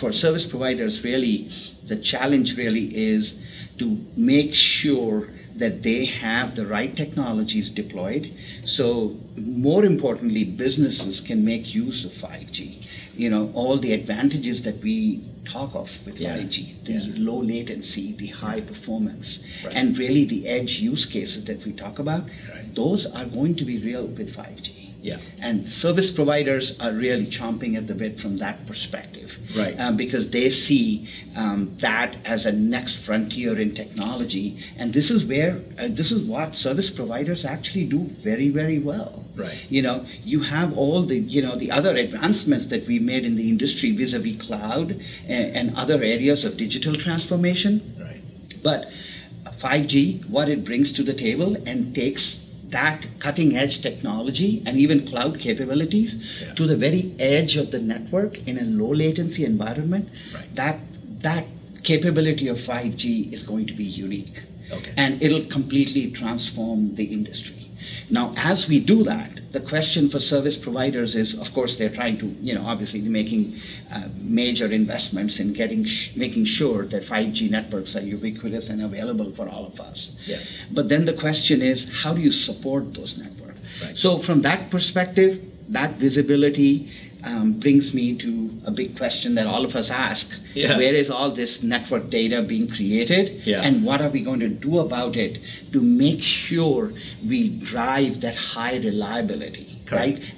for service providers, really, the challenge really is to make sure that they have the right technologies deployed. So more importantly, businesses can make use of 5G. All the advantages that we talk of with 5G, the low latency, the high performance, and really the edge use cases that we talk about, those are going to be real with 5G. Yeah. And service providers are really chomping at the bit from that perspective, because they see that as a next frontier in technology, and this is what service providers actually do very, very well. You have all the the other advancements that we made in the industry vis-a-vis cloud and other areas of digital transformation. But 5G, what it brings to the table and takes that cutting edge technology and even cloud capabilities to the very edge of the network in a low latency environment, that capability of 5G is going to be unique. And it'll completely transform the industry. Now, as we do that, the question for service providers is, of course, they're trying to, obviously they're making major investments in making sure that 5G networks are ubiquitous and available for all of us. But then the question is, how do you support those networks? So from that perspective, that visibility brings me to a big question that all of us ask. Where is all this network data being created? And what are we going to do about it to make sure we drive that high reliability,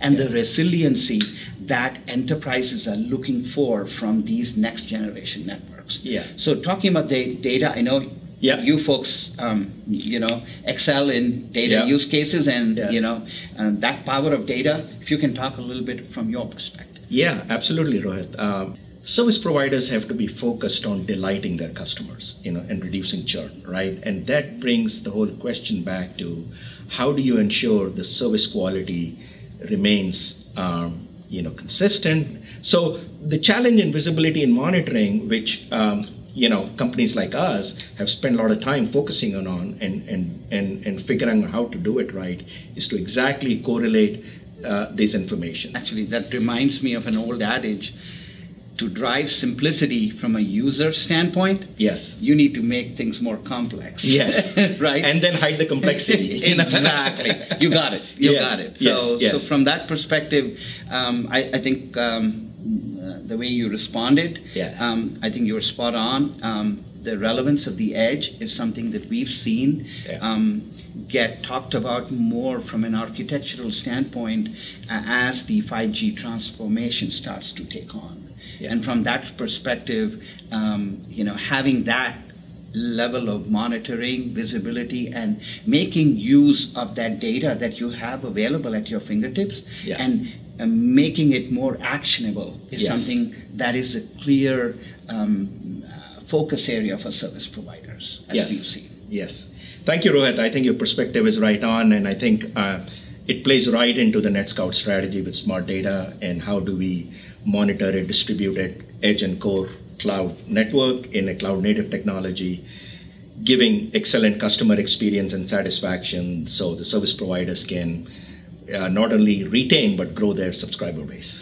and the resiliency that enterprises are looking for from these next generation networks? So talking about the data, I know you folks, excel in data use cases and, that power of data. If you can talk a little bit from your perspective. Yeah, absolutely, Rohit. Service providers have to be focused on delighting their customers, and reducing churn, And that brings the whole question back to how do you ensure the service quality remains, consistent? So the challenge in visibility and monitoring, which companies like us have spent a lot of time focusing on and figuring out how to do it right, is to exactly correlate this information. Actually, that reminds me of an old adage. To drive simplicity from a user standpoint, you need to make things more complex. And then hide the complexity. Exactly. You got it. You got it. So from that perspective, I think the way you responded, I think you're spot on. The relevance of the edge is something that we've seen get talked about more from an architectural standpoint as the 5G transformation starts to take on. And from that perspective, having that level of monitoring, visibility, and making use of that data that you have available at your fingertips and making it more actionable is something that is a clear focus area for service providers, as we've seen. Thank you, Rohit. I think your perspective is right on, and I think it plays right into the NetScout strategy with smart data and how do we monitor a distributed edge and core cloud network in a cloud-native technology, giving excellent customer experience and satisfaction so the service providers can not only retain but grow their subscriber base.